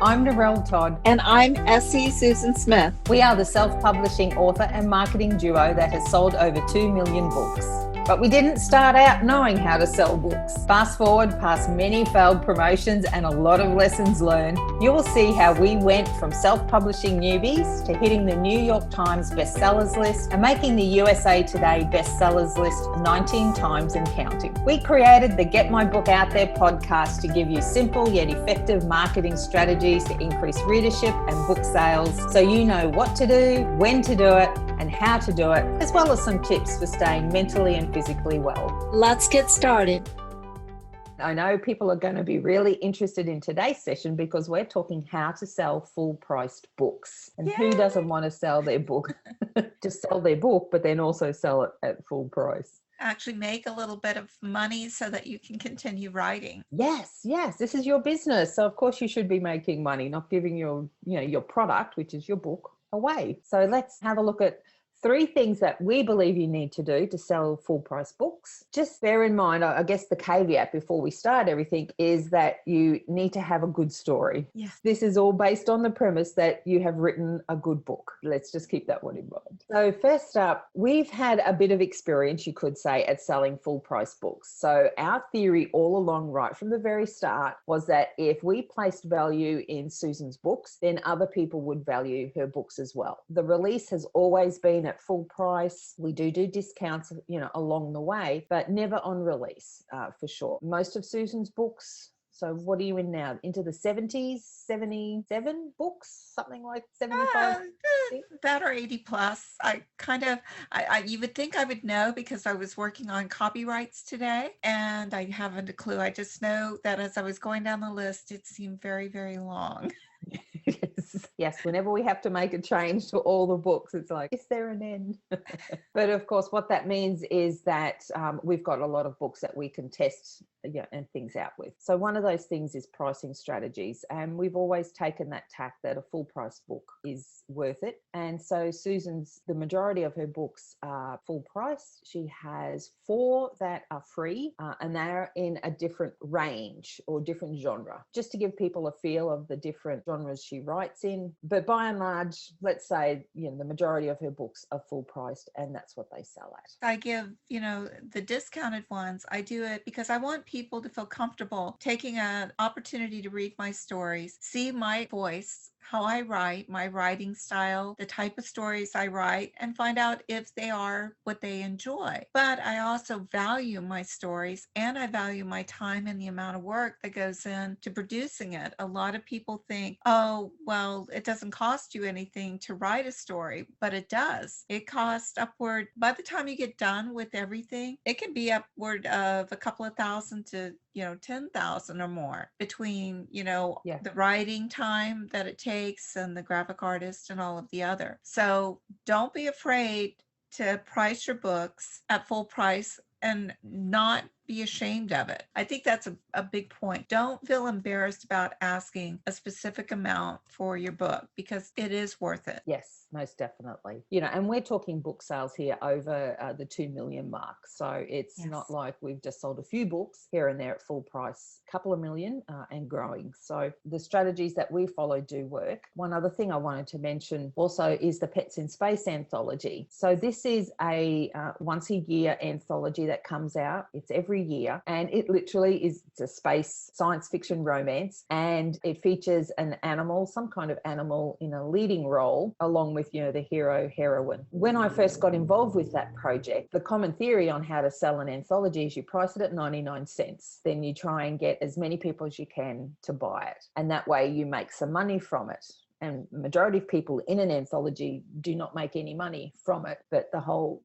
I'm Narelle Todd. And I'm Essie Susan Smith. We are the self-publishing author and marketing duo that has sold over 2 million books. But we didn't start out knowing how to sell books. Fast forward past many failed promotions and a lot of lessons learned, you will see how we went from self-publishing newbies to hitting the New York Times bestsellers list and making the USA Today bestsellers list 19 times and counting. We created the Get My Book Out There podcast to give you simple yet effective marketing strategies to increase readership and book sales, so you know what to do, when to do it, and how to do it, as well as some tips for staying mentally and physically well. Let's get started. I know people are going to be really interested in today's session because we're talking how to sell full-priced books. And Who doesn't want to sell their book? Just sell their book, but then also sell it at full price. Actually make a little bit of money so that you can continue writing. Yes, this is your business. So of course you should be making money, not giving your product, which is your book, away. So let's have a look at 3 things that we believe you need to do to sell full price books. Just bear in mind, I guess the caveat before we start everything is that you need to have a good story. Yes. This is all based on the premise that you have written a good book. Let's just keep that one in mind. So first up, we've had a bit of experience, you could say, at selling full price books. So our theory all along, right from the very start, was that if we placed value in Susan's books, then other people would value her books as well. The release has always been at full price. We do discounts, along the way, but never on release, for sure. Most of Susan's books, so what are you in now? Into the 70s, 77 books, something like 75? That or 80 plus. You would think I would know because I was working on copyrights today and I haven't a clue. I just know that as I was going down the list, it seemed very, very long. Yes, whenever we have to make a change to all the books, it's like, is there an end? But of course, what that means is that we've got a lot of books that we can test and things out with. So one of those things is pricing strategies. And we've always taken that tack that a full price book is worth it. And so the majority of her books are full price. She has 4 that are free and they're in a different range or different genre, just to give people a feel of the different genres she writes in. But by and large, let's say, the majority of her books are full priced and that's what they sell at. I give, the discounted ones, I do it because I want people to feel comfortable taking an opportunity to read my stories, see my voice, how I write, my writing style, the type of stories I write, and find out if they are what they enjoy. But I also value my stories and I value my time and the amount of work that goes into producing it. A lot of people think, oh, well, it doesn't cost you anything to write a story, but it does. It costs upward, by the time you get done with everything, it can be upward of a couple of thousand to 10,000 or more between, the writing time that it takes and the graphic artist and all of the other. So don't be afraid to price your books at full price and not be ashamed of it. I think that's a big point. Don't feel embarrassed about asking a specific amount for your book because it is worth it. Yes, most definitely. And we're talking book sales here over the 2 million mark. So it's not like we've just sold a few books here and there at full price, a couple of million and growing. So the strategies that we follow do work. One other thing I wanted to mention also is the Pets in Space anthology. So this is a once a year anthology that comes out. It's every year, and it literally is a space science fiction romance, and it features an animal, some kind of animal in a leading role along with the hero heroine. When I first got involved with that project, the common theory on how to sell an anthology is you price it at 99 cents, then you try and get as many people as you can to buy it, and that way you make some money from it. And majority of people in an anthology do not make any money from it. But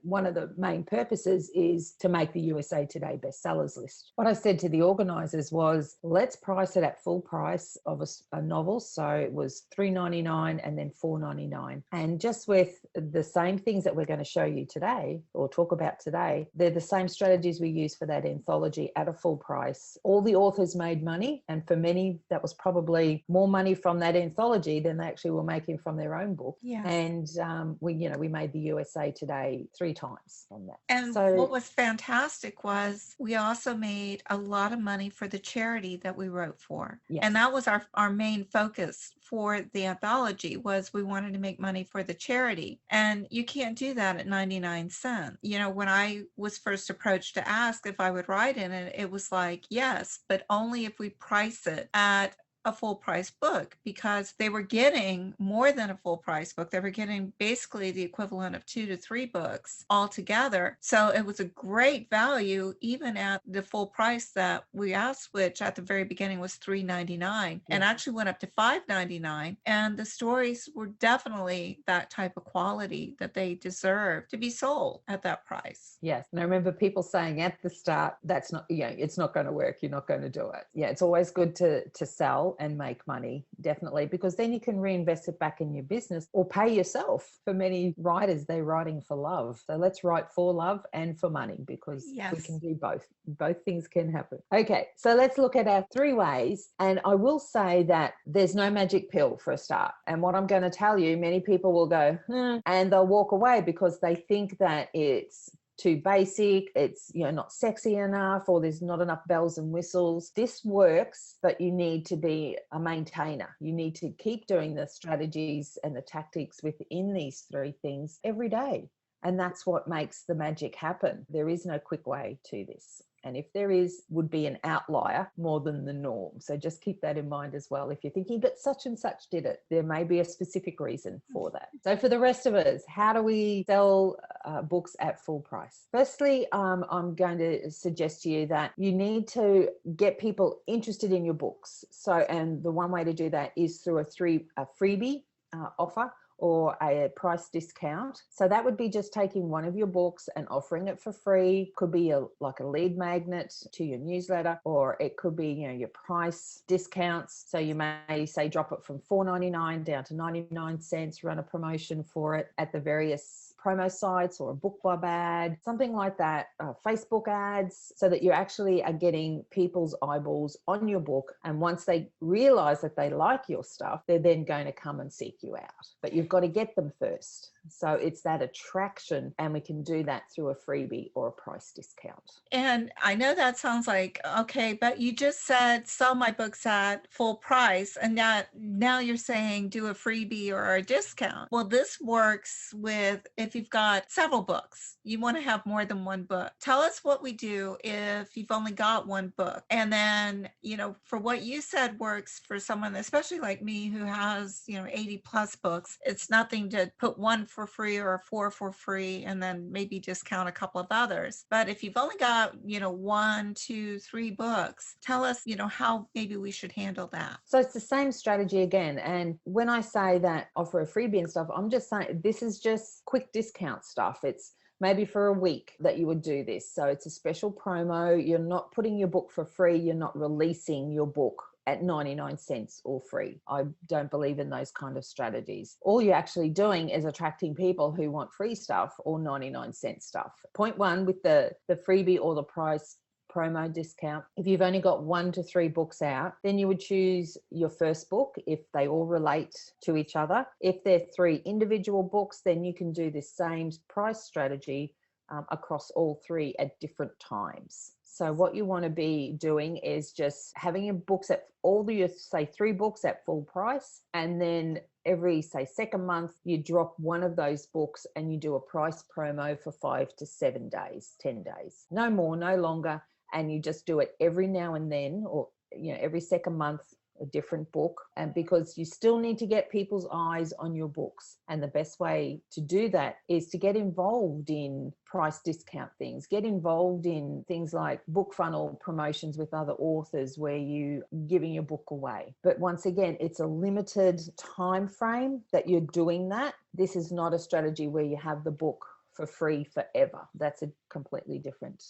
one of the main purposes is to make the USA Today bestsellers list. What I said to the organisers was, let's price it at full price of a novel. So it was $3.99 and then $4.99. And just with the same things that we're going to show you today or talk about today, they're the same strategies we use for that anthology at a full price. All the authors made money. And for many, that was probably more money from that anthology than they actually were making from their own book. Yes. And we made the USA Today 3 times from that. And So what was fantastic was we also made a lot of money for the charity that we wrote for. Yes. And that was our main focus for the anthology, was we wanted to make money for the charity. And you can't do that at 99 cents. When I was first approached to ask if I would write in it, it was like, yes, but only if we price it at a full price book, because they were getting more than a full price book. They were getting basically the equivalent of 2 to 3 books altogether. So it was a great value, even at the full price that we asked, which at the very beginning was $3.99 and actually went up to $5.99. And the stories were definitely that type of quality that they deserve to be sold at that price. Yes. And I remember people saying at the start, that's not, it's not going to work. You're not going to do it. Yeah. It's always good to sell and make money, definitely, because then you can reinvest it back in your business or pay yourself. For many writers, they're writing for love. So let's write for love and for money, because we can do both. Both things can happen. Okay. So let's look at our 3 ways. And I will say that there's no magic pill for a start. And what I'm going to tell you, many people will go, and they'll walk away because they think that it's too basic, it's not sexy enough, or there's not enough bells and whistles. This works, but you need to be a maintainer. You need to keep doing the strategies and the tactics within these 3 things every day. And that's what makes the magic happen. There is no quick way to this. And if there is, would be an outlier more than the norm. So just keep that in mind as well. If you're thinking, but such and such did it, there may be a specific reason for that. So for the rest of us, how do we sell books at full price? Firstly, I'm going to suggest to you that you need to get people interested in your books. So, and the one way to do that is through a freebie offer, or a price discount. So that would be just taking one of your books and offering it for free. Could be like a lead magnet to your newsletter, or it could be, your price discounts. So you may say drop it from $4.99 down to 99 cents, run a promotion for it at the various promo sites or a book club ad, something like that, Facebook ads, so that you actually are getting people's eyeballs on your book. And once they realize that they like your stuff, they're then going to come and seek you out. But you've got to get them first. So it's that attraction, and we can do that through a freebie or a price discount. And I know that sounds like, okay, but you just said sell my books at full price, and now you're saying do a freebie or a discount. Well, this works with, if you've got several books, you want to have more than one book. Tell us what we do if you've only got one book. And then, for what you said works for someone, especially like me, who has, 80 plus books. It's nothing to put one for free or 4 for free and then maybe discount a couple of others. But if you've only got, 1, 2, 3 books, tell us, how maybe we should handle that. So it's the same strategy again. And when I say that offer a freebie and stuff, I'm just saying this is just quick discount stuff. It's maybe for a week that you would do this. So it's a special promo. You're not putting your book for free. You're not releasing your book at 99 cents or free. I don't believe in those kind of strategies. All you're actually doing is attracting people who want free stuff or 99 cent stuff. Point 1 with the freebie or the price promo discount. If you've only got 1 to 3 books out, then you would choose your first book if they all relate to each other. If they're 3 individual books, then you can do the same price strategy across all 3 at different times. So what you want to be doing is just having your books at say 3 books at full price, and then every, say, second month, you drop one of those books and you do a price promo for 5 to 7 days, 10 days, no more, no longer. And you just do it every now and then, or, every second month, a different book. And because you still need to get people's eyes on your books. And the best way to do that is to get involved in price discount things, get involved in things like book funnel promotions with other authors where you giving your book away. But once again, it's a limited time frame that you're doing that. This is not a strategy where you have the book for free forever. That's a completely different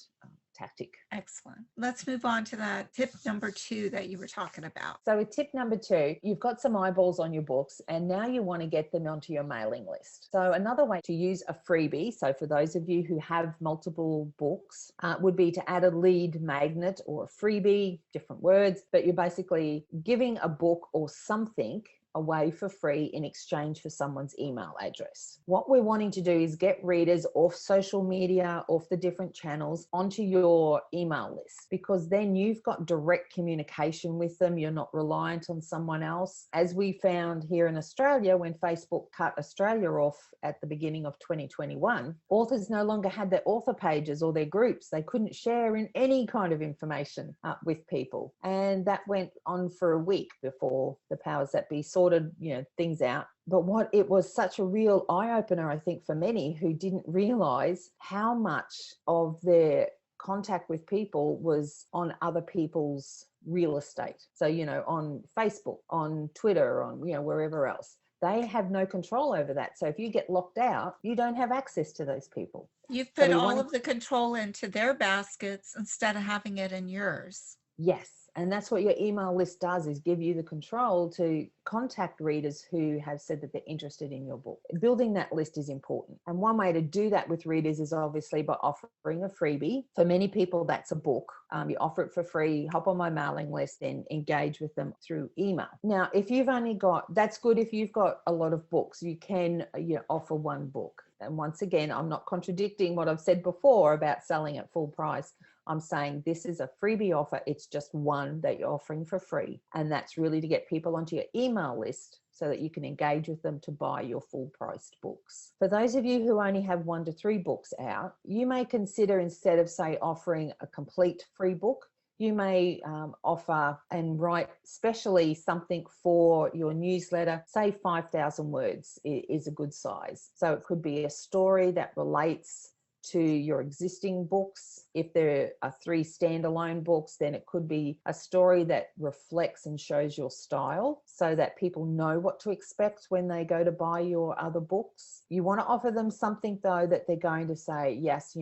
tactic. Excellent. Let's move on to that tip number 2 that you were talking about. So with tip number 2, you've got some eyeballs on your books and now you want to get them onto your mailing list. So another way to use a freebie, so for those of you who have multiple books, would be to add a lead magnet or a freebie, different words, but you're basically giving a book or something away for free in exchange for someone's email address. What we're wanting to do is get readers off social media, off the different channels, onto your email list, because then you've got direct communication with them. You're not reliant on someone else. As we found here in Australia, when Facebook cut Australia off at the beginning of 2021, authors no longer had their author pages or their groups. They couldn't share in any kind of information with people. And that went on for a week before the powers that be sorted, things out. But what it was such a real eye-opener, I think, for many who didn't realize how much of their contact with people was on other people's real estate. So, on Facebook, on Twitter, on, wherever else. They have no control over that. So if you get locked out, you don't have access to those people. You've put all of the control into their baskets instead of having it in yours. Yes. And that's what your email list does, is give you the control to contact readers who have said that they're interested in your book. Building that list is important. And one way to do that with readers is obviously by offering a freebie. For many people, that's a book. You offer it for free, hop on my mailing list, and engage with them through email. Now, if you've only got, that's good if you've got a lot of books, you can offer one book. And once again, I'm not contradicting what I've said before about selling at full price. I'm saying this is a freebie offer. It's just one that you're offering for free. And that's really to get people onto your email list so that you can engage with them to buy your full priced books. For those of you who only have 1 to 3 books out, you may consider, instead of, say, offering a complete free book, you may offer and write specially something for your newsletter. Say 5,000 words is a good size. So it could be a story that relates to your existing books. If there are 3 standalone books, then it could be a story that reflects and shows your style so that people know what to expect when they go to buy your other books. You want to offer them something, though, that they're going to say, yes,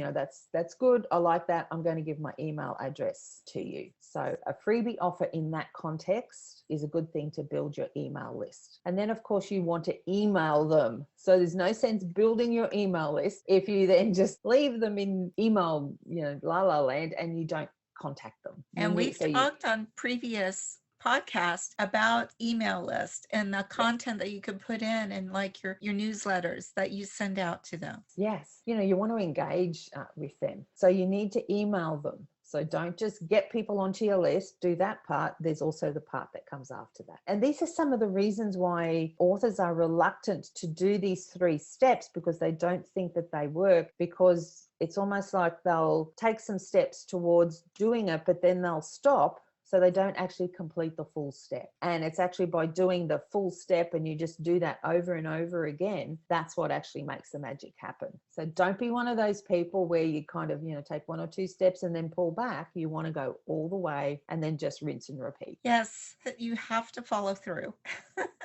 that's good. I like that. I'm going to give my email address to you. So a freebie offer in that context is a good thing to build your email list. And then, of course, you want to email them. So there's no sense building your email list if you then just leave them in email, la la land, and you don't contact them. And we've talked on previous podcast about email list and the content that you can put in and like your newsletters that you send out to them. Yes. You want to engage with them. So you need to email them. So don't just get people onto your list, do that part. There's also the part that comes after that. And these are some of the reasons why authors are reluctant to do these 3 steps, because they don't think that they work, because it's almost like they'll take some steps towards doing it, but then they'll stop. So they don't actually complete the full step. And it's actually by doing the full step, and you just do that over and over again, that's what actually makes the magic happen. So don't be one of those people where you kind of, take 1 or 2 steps and then pull back. You want to go all the way and then just rinse and repeat. Yes, that you have to follow through.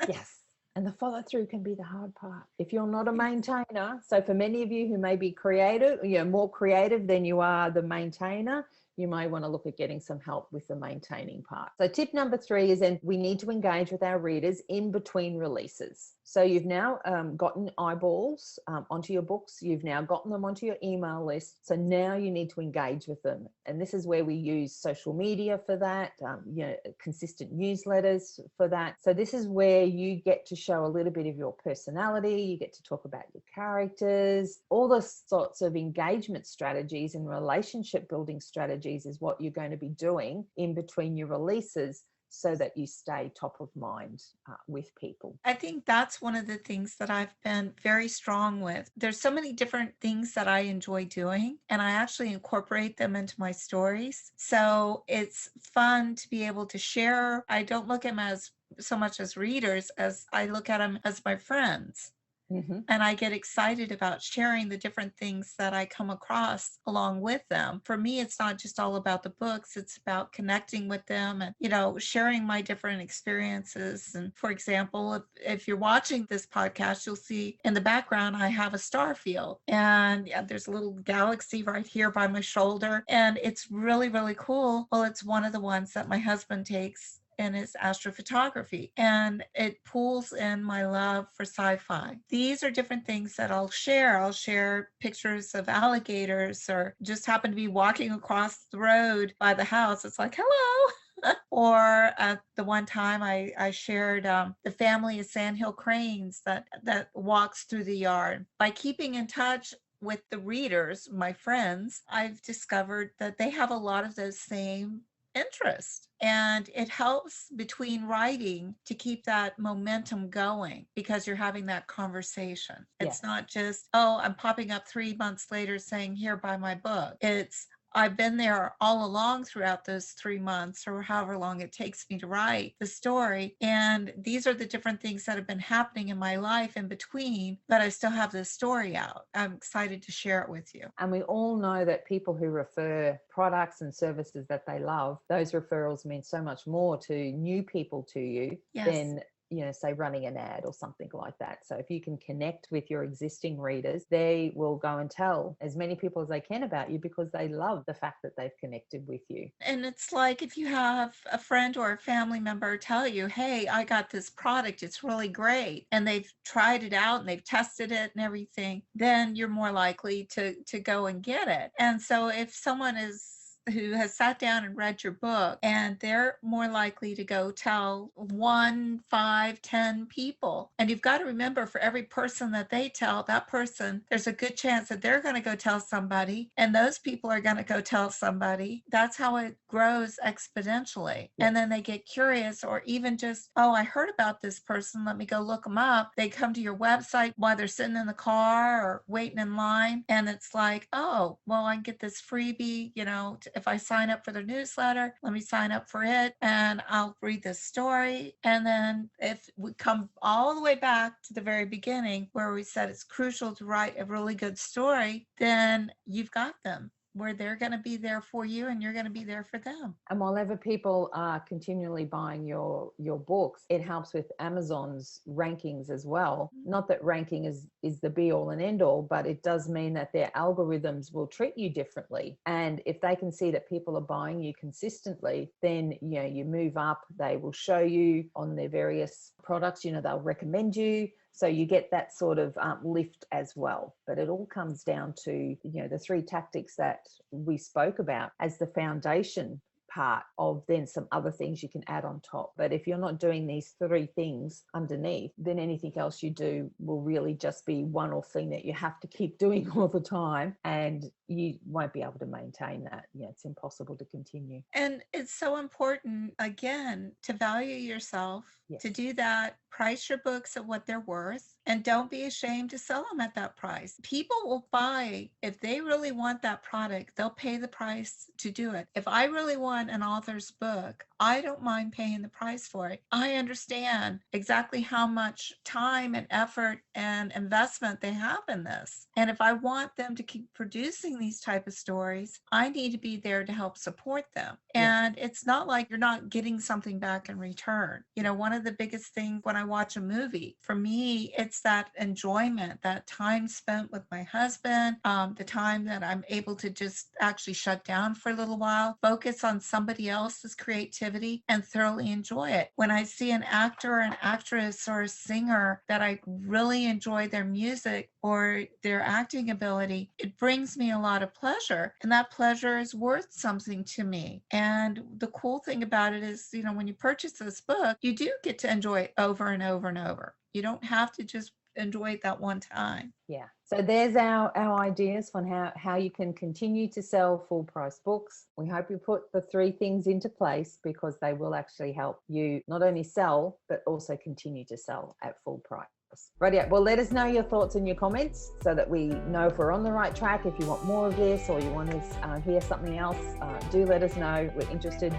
Yes. And the follow through can be the hard part. If you're not a maintainer, so for many of you who may be creative, more creative than you are the maintainer, you may want to look at getting some help with the maintaining part. So tip number 3 is then we need to engage with our readers in between releases. So you've now gotten eyeballs onto your books. You've now gotten them onto your email list. So now you need to engage with them. And this is where we use social media for that, consistent newsletters for that. So this is where you get to show a little bit of your personality. You get to talk about your characters. All the sorts of engagement strategies and relationship building strategies is what you're going to be doing in between your releases, so that you stay top of mind with people. I think that's one of the things that I've been very strong with. There's so many different things that I enjoy doing, and I actually incorporate them into my stories. So it's fun to be able to share. I don't look at them as so much as readers as I look at them as my friends. Mm-hmm. And I get excited about sharing the different things that I come across along with them. For me, it's not just all about the books. It's about connecting with them and, sharing my different experiences. And for example, if you're watching this podcast, you'll see in the background, I have a star field. And there's a little galaxy right here by my shoulder. And it's really, really cool. Well, it's one of the ones that my husband takes in his astrophotography, and it pulls in my love for sci-fi. These are different things that I'll share. I'll share pictures of alligators, or just happen to be walking across the road by the house. It's like, hello. Or the one time I shared the family of sandhill cranes that walks through the yard. By keeping in touch with the readers, my friends, I've discovered that they have a lot of those same interests. And it helps between writing to keep that momentum going because you're having that conversation. It's not just, oh, I'm popping up 3 months later saying, here, buy my book. It's, I've been there all along throughout those 3 months or however long it takes me to write the story. And these are the different things that have been happening in my life in between, but I still have this story out. I'm excited to share it with you. And we all know that people who refer products and services that they love, those referrals mean so much more to new people to you than, say running an ad or something like that. So if you can connect with your existing readers, they will go and tell as many people as they can about you because they love the fact that they've connected with you. And it's like if you have a friend or a family member tell you, hey, I got this product, it's really great, and they've tried it out and they've tested it and everything, then you're more likely to go and get it. And so if someone who has sat down and read your book, and they're more likely to go tell 1, 5, 10 people. And you've got to remember, for every person that they tell, that person, there's a good chance that they're going to go tell somebody, and those people are going to go tell somebody. That's how it grows exponentially. And then they get curious, or even just, oh, I heard about this person, let me go look them up. They come to your website while they're sitting in the car or waiting in line, and it's like, oh, well, I can get this freebie, if I sign up for their newsletter, let me sign up for it and I'll read this story. And then if we come all the way back to the very beginning where we said it's crucial to write a really good story, then you've got them, where they're going to be there for you and you're going to be there for them. And while ever people are continually buying your books, it helps with Amazon's rankings as well. Not that ranking is the be all and end all, but it does mean that their algorithms will treat you differently. And if they can see that people are buying you consistently, then you move up. They will show you on their various products, they'll recommend you. So you get that sort of lift as well. But it all comes down to, the 3 tactics that we spoke about as the foundation part of then some other things you can add on top. But if you're not doing these 3 things underneath, then anything else you do will really just be one-off thing that you have to keep doing all the time, and you won't be able to maintain that. It's impossible to continue. And it's so important, again, to value yourself, to do that, price your books at what they're worth, and don't be ashamed to sell them at that price. People will buy, if they really want that product, they'll pay the price to do it. If I really want an author's book, I don't mind paying the price for it. I understand exactly how much time and effort and investment they have in this. And if I want them to keep producing these type of stories, I need to be there to help support them. And it's not like you're not getting something back in return. One of the biggest things when I watch a movie, for me, it's that enjoyment, that time spent with my husband, the time that I'm able to just actually shut down for a little while, focus on somebody else's creativity and thoroughly enjoy it. When I see an actor or an actress or a singer that I really enjoy their music or their acting ability, it brings me a lot of pleasure, and that pleasure is worth something to me. And the cool thing about it is, when you purchase this book, you do get to enjoy it over and over and over. You don't have to just enjoy it that one time. So there's our ideas on how you can continue to sell full price books. We hope you put the 3 things into place, because they will actually help you not only sell but also continue to sell at full price. Right, well, let us know your thoughts and your comments so that we know if we're on the right track. If you want more of this or you want to hear something else, do let us know. We're interested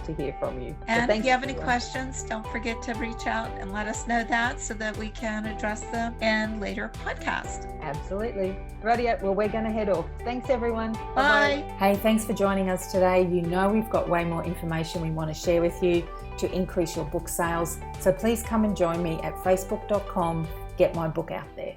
to hear from you. And if you have any questions, don't forget to reach out and let us know that so that we can address them in later podcasts. Absolutely. Right, well, we're going to head off. Thanks, everyone. Bye. Hey, thanks for joining us today. We've got way more information we want to share with you to increase your book sales. So please come and join me at facebook.com. Get my book out there.